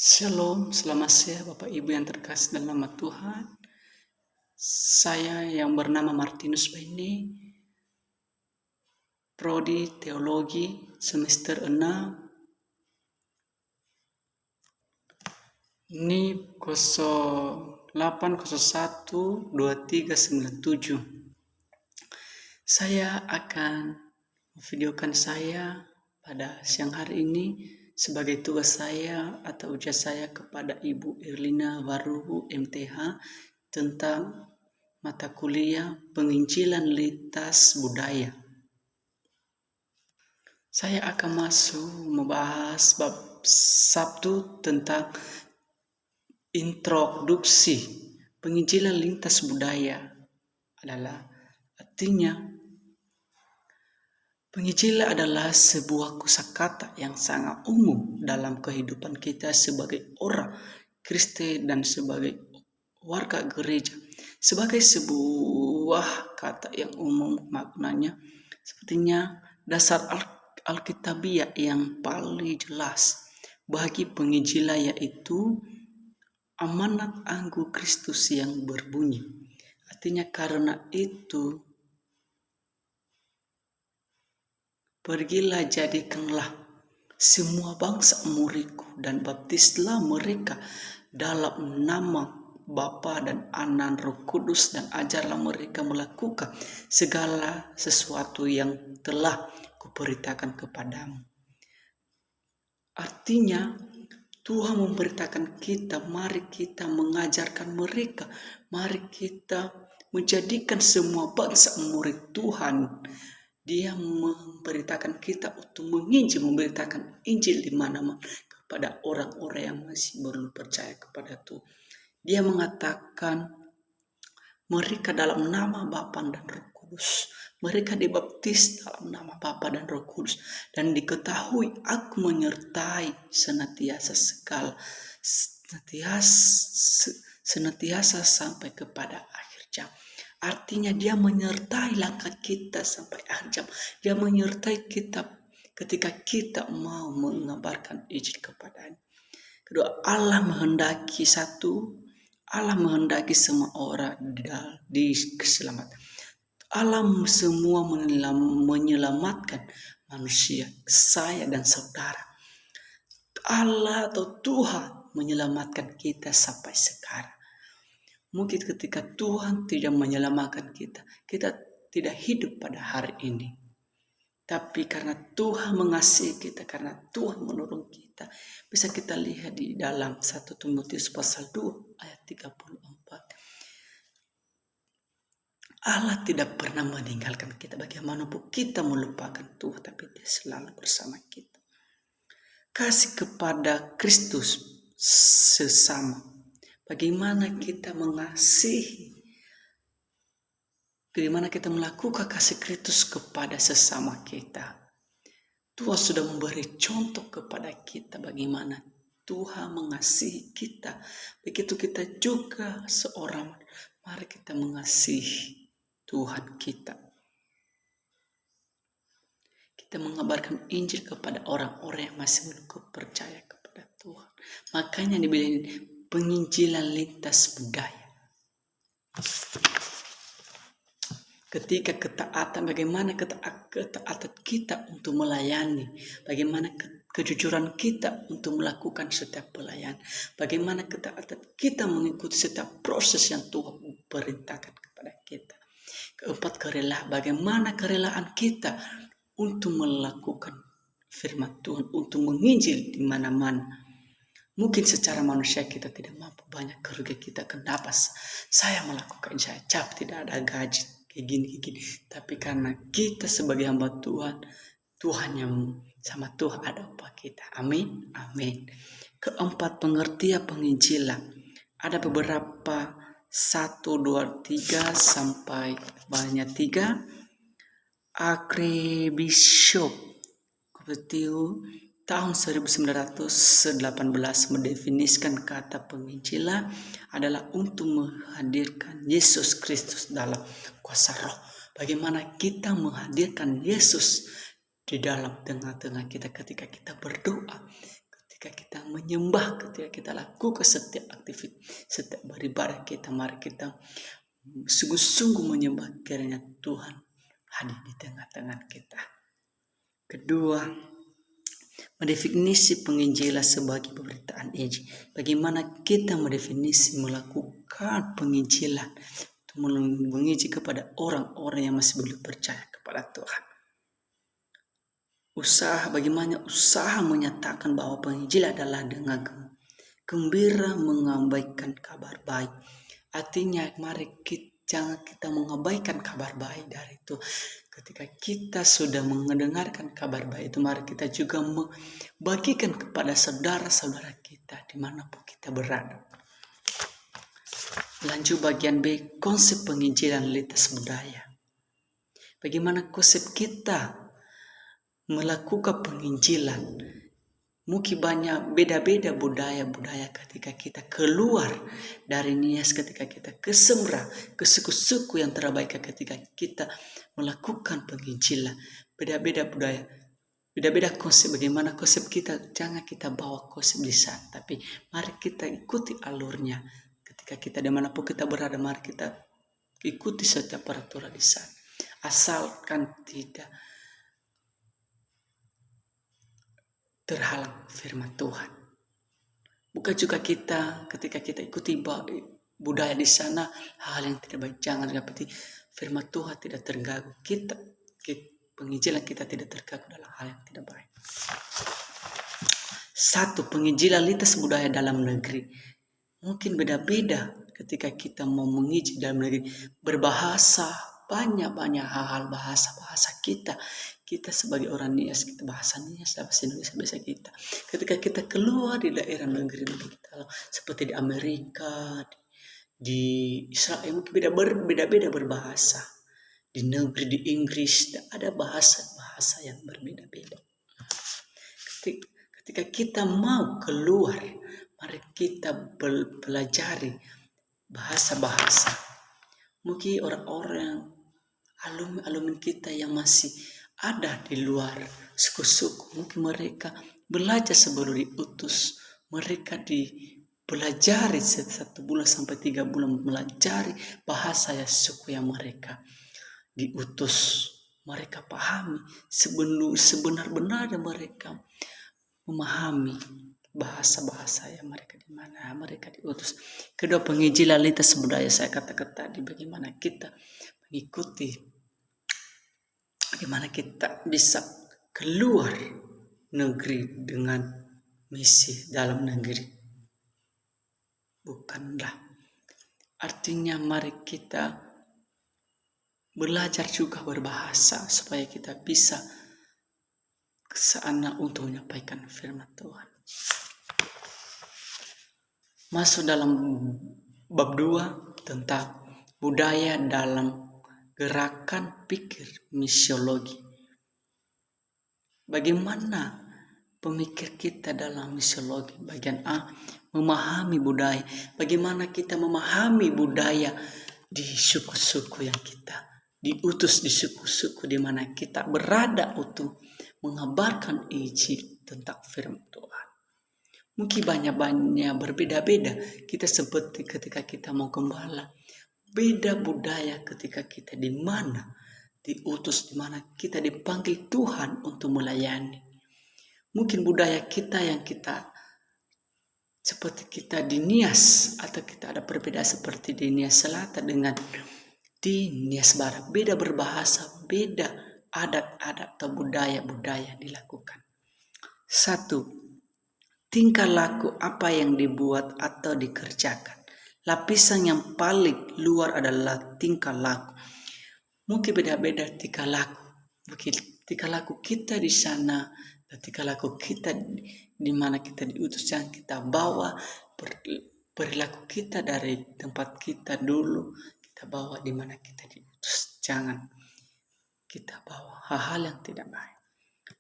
Shalom, selamat siang Bapak Ibu yang terkasih dalam nama Tuhan. Saya yang bernama Martinus Baini, Prodi Teologi semester 6, NIP 08012397. Saya akan memvideokan saya pada siang hari ini sebagai tugas saya atau ujian saya kepada Ibu Irlina Waruhu MTH tentang mata kuliah penginjilan lintas budaya. Saya akan masuk membahas bab 1 tentang introduksi penginjilan lintas budaya. Artinya penginjilan adalah sebuah kosakata yang sangat umum dalam kehidupan kita sebagai orang Kristen dan sebagai warga gereja. Sebagai sebuah kata yang umum maknanya sepertinya dasar Alkitabiah yang paling jelas bagi penginjilan yaitu amanat Anggur Kristus yang berbunyi. Artinya karena itu pergilah jadikanlah semua bangsa muridku dan baptislah mereka dalam nama Bapa dan Anak Roh Kudus dan ajarlah mereka melakukan segala sesuatu yang telah kuperintahkan kepadamu. Artinya Tuhan memberitakan kita, mari kita mengajarkan mereka, mari kita menjadikan semua bangsa murid Tuhan. Dia memberitakan kita untuk memberitakan Injil di mana-mana kepada orang-orang yang masih belum percaya kepada Tuhan. Dia mengatakan mereka dalam nama Bapa dan Roh Kudus. Mereka dibaptis dalam nama Bapa dan Roh Kudus. Dan diketahui aku menyertai senantiasa sampai kepada akhir jam. Artinya dia menyertai langkah kita sampai akhir jam. Dia menyertai kita ketika kita mau mengabarkan Injil kepadanya. Kedua, Allah menghendaki semua orang di keselamatan. Allah semua menyelamatkan manusia, saya dan saudara. Allah atau Tuhan menyelamatkan kita sampai sekarang. Mungkin ketika Tuhan tidak menyelamatkan kita, kita tidak hidup pada hari ini. Tapi karena Tuhan mengasihi kita, karena Tuhan menolong kita, bisa kita lihat di dalam 1 Timotius pasal 2 ayat 34. Allah tidak pernah meninggalkan kita. Bagaimanapun kita melupakan Tuhan, tapi Dia selalu bersama kita. Kasih kepada Kristus sesama. Bagaimana kita mengasihi, bagaimana kita melakukan kasih Kristus kepada sesama kita. Tuhan sudah memberi contoh kepada kita bagaimana Tuhan mengasihi kita. Begitu kita juga seorang, mari kita mengasihi Tuhan kita. Kita mengabarkan Injil kepada orang-orang yang masih belum percaya kepada Tuhan. Makanya dibilang penginjilan lintas budaya. Ketika ketaatan, bagaimana ketaatan kita untuk melayani, bagaimana kejujuran kita untuk melakukan setiap pelayanan, bagaimana ketaatan kita mengikuti setiap proses yang Tuhan perintahkan kepada kita. Keempat, bagaimana kerelaan kita untuk melakukan firman Tuhan, untuk menginjil di mana-mana. Mungkin secara manusia kita tidak mampu, banyak kerugian kita. Kenapa saya melakukan saya cap, tidak ada gaji kayak gini. Tapi karena kita sebagai hamba Tuhan, Tuhan yang sama Tuhan ada upah kita. Amin, amin. Keempat, pengertian penginjilan. Ada beberapa 1, 2, 3 sampai banyak 3. Archbishop Kepetiu tahun 1918 mendefinisikan kata penginjilan adalah untuk menghadirkan Yesus Kristus dalam kuasa roh. Bagaimana kita menghadirkan Yesus di dalam tengah-tengah kita ketika kita berdoa, ketika ketika kita menyembah, ketika kita lakukan setiap aktivitas, setiap beribadah kita, mari kita sungguh-sungguh menyembah kiranya Tuhan hadir di tengah-tengah kita. Kedua, mendefinisi penginjilan sebagai pemberitaan Injil. Bagaimana kita mendefinisi melakukan penginjilan, menginjil kepada orang-orang yang masih belum percaya kepada Tuhan. Bagaimana usaha menyatakan bahwa penginjil adalah dengan gembira mengabaikan kabar baik. Artinya mari jangan kita mengabaikan kabar baik dari itu. Ketika kita sudah mendengarkan kabar baik itu, mari kita juga membagikan kepada saudara-saudara kita dimanapun kita berada. Lanjut bagian B, konsep penginjilan lintas budaya. Bagaimana konsep kita melakukan penginjilan? Mungkin banyak beda-beda budaya-budaya ketika kita keluar dari Nias, ketika kita ke Semra, ke suku-suku yang terbaik, ketika kita melakukan penginjilan. Beda-beda budaya, beda-beda konsep. Bagaimana konsep kita? Jangan kita bawa konsep di sana, tapi mari kita ikuti alurnya. Ketika kita dimanapun kita berada, mari kita ikuti setiap peraturan di sana. Asalkan tidak terhalang firman Tuhan. Bukan juga kita ketika kita ikuti budaya di sana hal yang tidak baik, jangan seperti firman Tuhan tidak terganggu. Penginjilan kita tidak terganggu dalam hal yang tidak baik. Satu, penginjilan lintas budaya dalam negeri. Mungkin beda-beda ketika kita mau menginjil dalam negeri, berbahasa, banyak hal-hal bahasa kita. Kita sebagai orang Nias, kita bahasa Nias, bahasa Indonesia biasa kita. Ketika kita keluar di daerah negeri kita, seperti di Amerika, di Israel, mungkin beda-beda berbahasa. Di negeri di Inggris ada bahasa yang berbeda-beda. Ketika kita mau keluar, mari kita pelajari bahasa-bahasa. Mungkin orang-orang alumni kita yang masih ada di luar suku-suku, mungkin mereka belajar sebelum diutus. Mereka dipelajari 1 bulan sampai 3 bulan melajari bahasa ya suku yang mereka diutus. Mereka pahami sebenar-benarnya mereka memahami bahasa-bahasa yang mereka di mana mereka diutus. Kedua, penginjilan lintas budaya. Saya katakan tadi bagaimana kita mengikuti, bagaimana kita bisa keluar negeri dengan misi dalam negeri. Bukanlah artinya mari kita belajar juga berbahasa supaya kita bisa ke sana untuk menyampaikan firman Tuhan. Masuk dalam bab 2 tentang budaya dalam gerakan pikir misiologi. Bagaimana pemikir kita dalam misiologi? Bagian A, memahami budaya. Bagaimana kita memahami budaya di suku-suku yang kita diutus, di suku-suku di mana kita berada untuk mengabarkan Injil tentang firman Tuhan. Mungkin banyak berbeda-beda. Kita seperti ketika kita mau gembala, beda budaya ketika kita di mana diutus, di mana kita dipanggil Tuhan untuk melayani. Mungkin budaya kita yang kita seperti kita di Nias, atau kita ada perbedaan seperti di Nias Selatan dengan di Nias Barat. Beda berbahasa, beda adat-adat atau budaya-budaya dilakukan. 1. Tingkah laku apa yang dibuat atau dikerjakan. Lapisan yang paling luar adalah tingkah laku. Mungkin beda-beda tingkah laku. Mungkin tingkah laku kita di sana dan tingkah laku kita di mana kita diutus. Jangan kita bawa perilaku kita dari tempat kita dulu, kita bawa di mana kita diutus. Jangan kita bawa hal-hal yang tidak baik.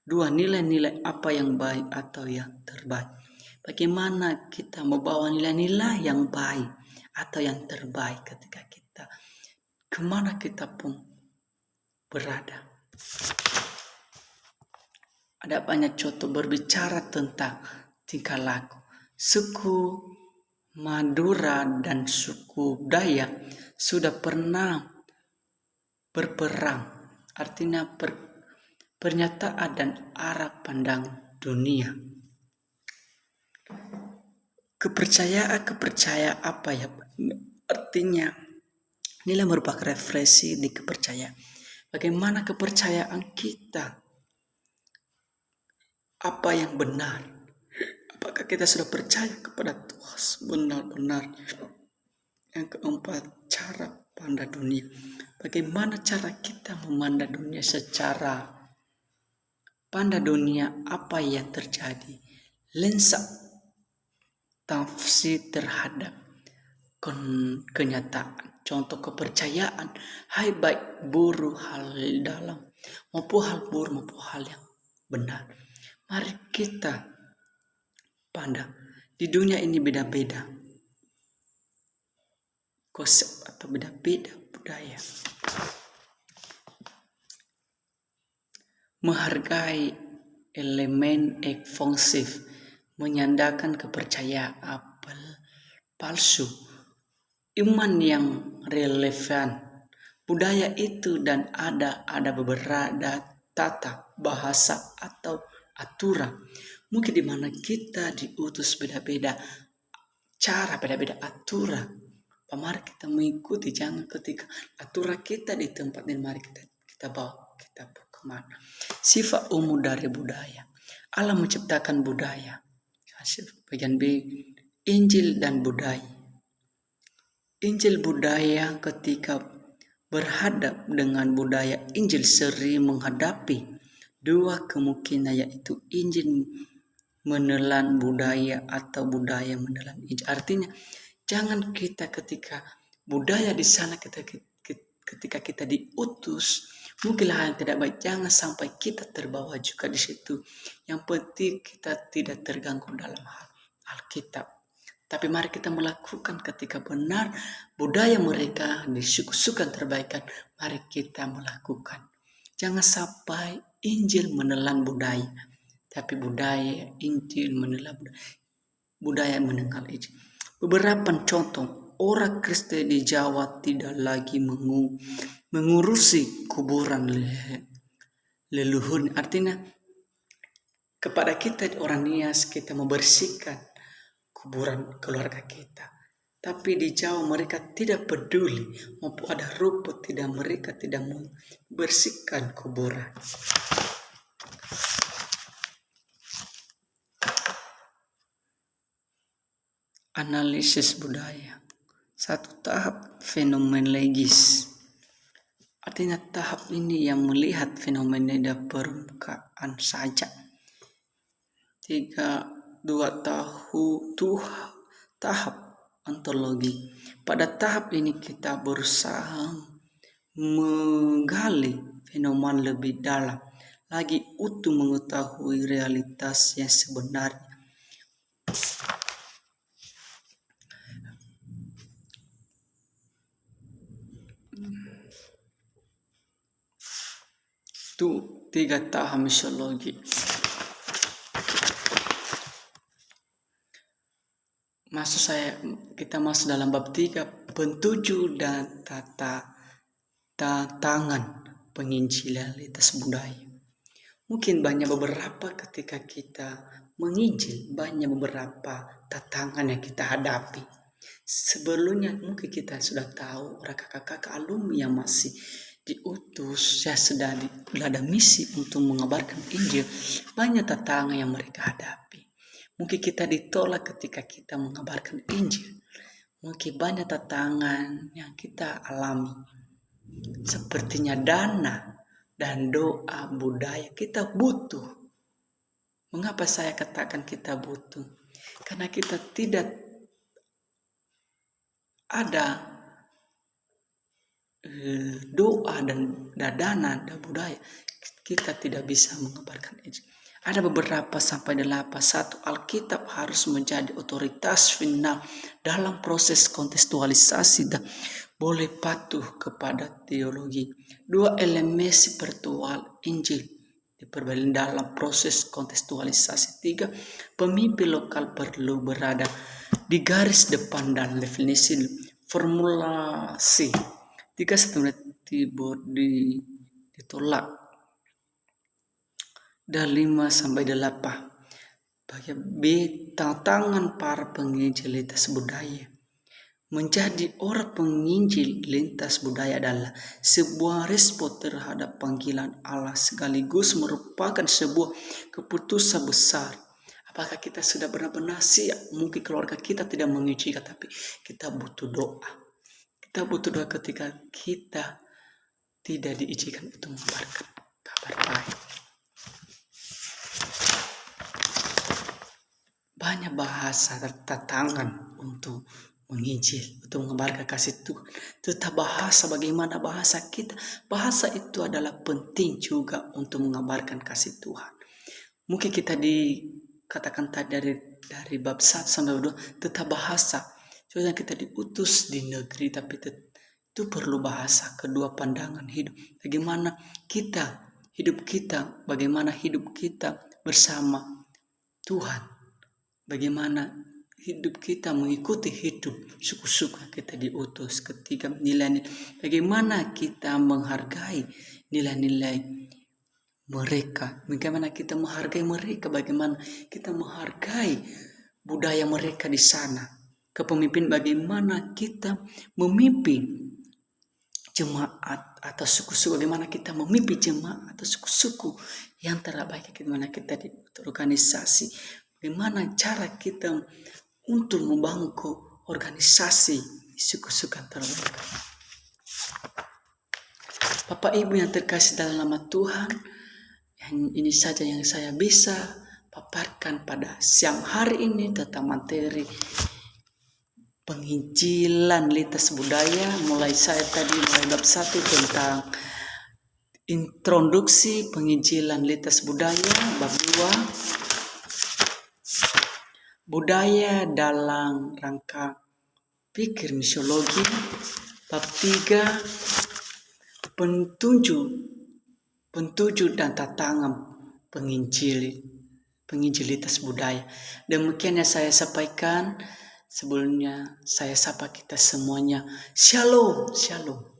2. Nilai-nilai apa yang baik atau yang terbaik. Bagaimana kita membawa nilai-nilai yang baik atau yang terbaik ketika kita kemana kita pun berada. Ada banyak contoh berbicara tentang tingkah laku. Suku Madura dan suku Dayak sudah pernah berperang, artinya pernyataan dan arah pandang dunia. Kepercayaan apa ya? Artinya inilah merupakan refleksi di kepercayaan. Bagaimana kepercayaan kita? Apa yang benar? Apakah kita sudah percaya kepada Tuhan benar-benar? Yang keempat, cara pandang dunia. Bagaimana cara kita memandang dunia secara pandang dunia apa yang terjadi? Lensa tafsir terhadap kenyataan. Contoh kepercayaan, hai baik buruk hal dalam maupun hal buruk maupun hal yang benar. Mari kita pandang. Di dunia ini beda-beda konsep atau beda-beda budaya. Menghargai elemen eksponsif, menyandarkan kepercayaan palsu, iman yang relevan, budaya itu dan ada beberapa tata bahasa atau aturan. Mungkin di mana kita diutus beda-beda cara, beda-beda aturan. Mari kita mengikuti, jangan ketika aturan kita di tempat ini mari kita bawa kita kemana. Sifat umum dari budaya. Allah menciptakan budaya. Bagian B, Injil dan budaya. Injil budaya ketika berhadap dengan budaya Injil sering menghadapi dua kemungkinan, yaitu Injil menelan budaya atau budaya menelan Injil. Artinya jangan kita ketika budaya di sana ketika kita diutus mungkin hal yang tidak baik, jangan sampai kita terbawa juga di situ. Yang penting kita tidak terganggu dalam hal Alkitab. Tapi mari kita melakukan ketika benar budaya mereka disuguhkan terbaikan, mari kita melakukan. Jangan sampai Injil menelan budaya, tapi budaya Injil menelan budaya menengah Injil. Beberapa contoh, orang Kristen di Jawa tidak lagi mengurusi kuburan leluhur. Artinya kepada kita orang Nias kita membersihkan kuburan keluarga kita. Tapi di Jawa mereka tidak peduli, maupun ada rumput mereka tidak membersihkan kuburan. Analisis budaya. Satu tahap fenomenologis. Artinya tahap ini yang melihat fenomena di permukaan saja. 2 tahap ontologi. Pada tahap ini kita berusaha menggali fenomena lebih dalam lagi untuk mengetahui realitas yang sebenarnya. Itu 3 tahap misiologi. Kita masuk dalam bab 3, pentuju dan tantangan penginjilan lintas budaya. Mungkin banyak beberapa ketika kita menginjil, banyak beberapa tantangan yang kita hadapi. Sebelumnya mungkin kita sudah tahu orang kakak-kakak alumni yang masih diutus, ya sedang ada misi untuk mengabarkan Injil, banyak tantangan yang mereka hadapi. Mungkin kita ditolak ketika kita mengabarkan Injil. Mungkin banyak tantangan yang kita alami. Sepertinya dana dan doa budaya kita butuh. Mengapa saya katakan kita butuh? Karena kita tidak ada doa dan dana dan budaya, kita tidak bisa mengabarkan Injil. Ada beberapa sampai 8. 1. Alkitab harus menjadi otoritas final dalam proses kontekstualisasi dan boleh patuh kepada teologi. 2. Elemen spiritual Injil diperbarui dalam proses kontekstualisasi. 3. Pemimpin lokal perlu berada di garis depan dan definisi formulasi. 3 setelah ditolak. Dan 5 sampai 8. Bagian B, tantangan para penginjil lintas budaya. Menjadi orang penginjil lintas budaya adalah sebuah respon terhadap panggilan Allah sekaligus merupakan sebuah keputusan besar. Apakah kita sudah benar-benar siap? Mungkin keluarga kita tidak mengizinkan, tapi kita butuh doa. Kita butuh doa ketika kita tidak diizinkan untuk mengabarkan kabar baik. Banyak bahasa tantangan untuk menginjil, untuk mengabarkan kasih Tuhan. Tetap bahasa, bagaimana bahasa kita. Bahasa itu adalah penting juga untuk mengabarkan kasih Tuhan. Mungkin kita dikatakan tadi dari bab 1 sampai 2 tetap bahasa. Soalnya kita diutus di negeri, tapi itu perlu bahasa. Kedua, pandangan hidup. Bagaimana kita, hidup kita, bagaimana hidup kita bersama Tuhan. Bagaimana hidup kita mengikuti hidup suku-suku kita diutus. Ketiga, nilai-nilai. Bagaimana kita menghargai nilai-nilai mereka. Bagaimana kita menghargai mereka. Bagaimana kita menghargai budaya mereka di sana. Kepemimpin, bagaimana kita memimpin jemaat atau suku-suku. Bagaimana kita memimpin jemaat atau suku-suku yang terbaik. Bagaimana kita di organisasi. Bagaimana cara kita untuk membangun organisasi suku-suku terbaik. Bapak Ibu yang terkasih dalam nama Tuhan, ini saja yang saya bisa paparkan pada siang hari ini tentang materi penginjilan lintas budaya. Mulai bab 1 tentang introduksi penginjilan lintas budaya, bab 2 budaya dalam rangka pikir misiologi, bab 3 petunjuk dan tantangan penginjilitas budaya. Demikian yang saya sampaikan. Sebelumnya saya sapa kita semuanya. Shalom, shalom.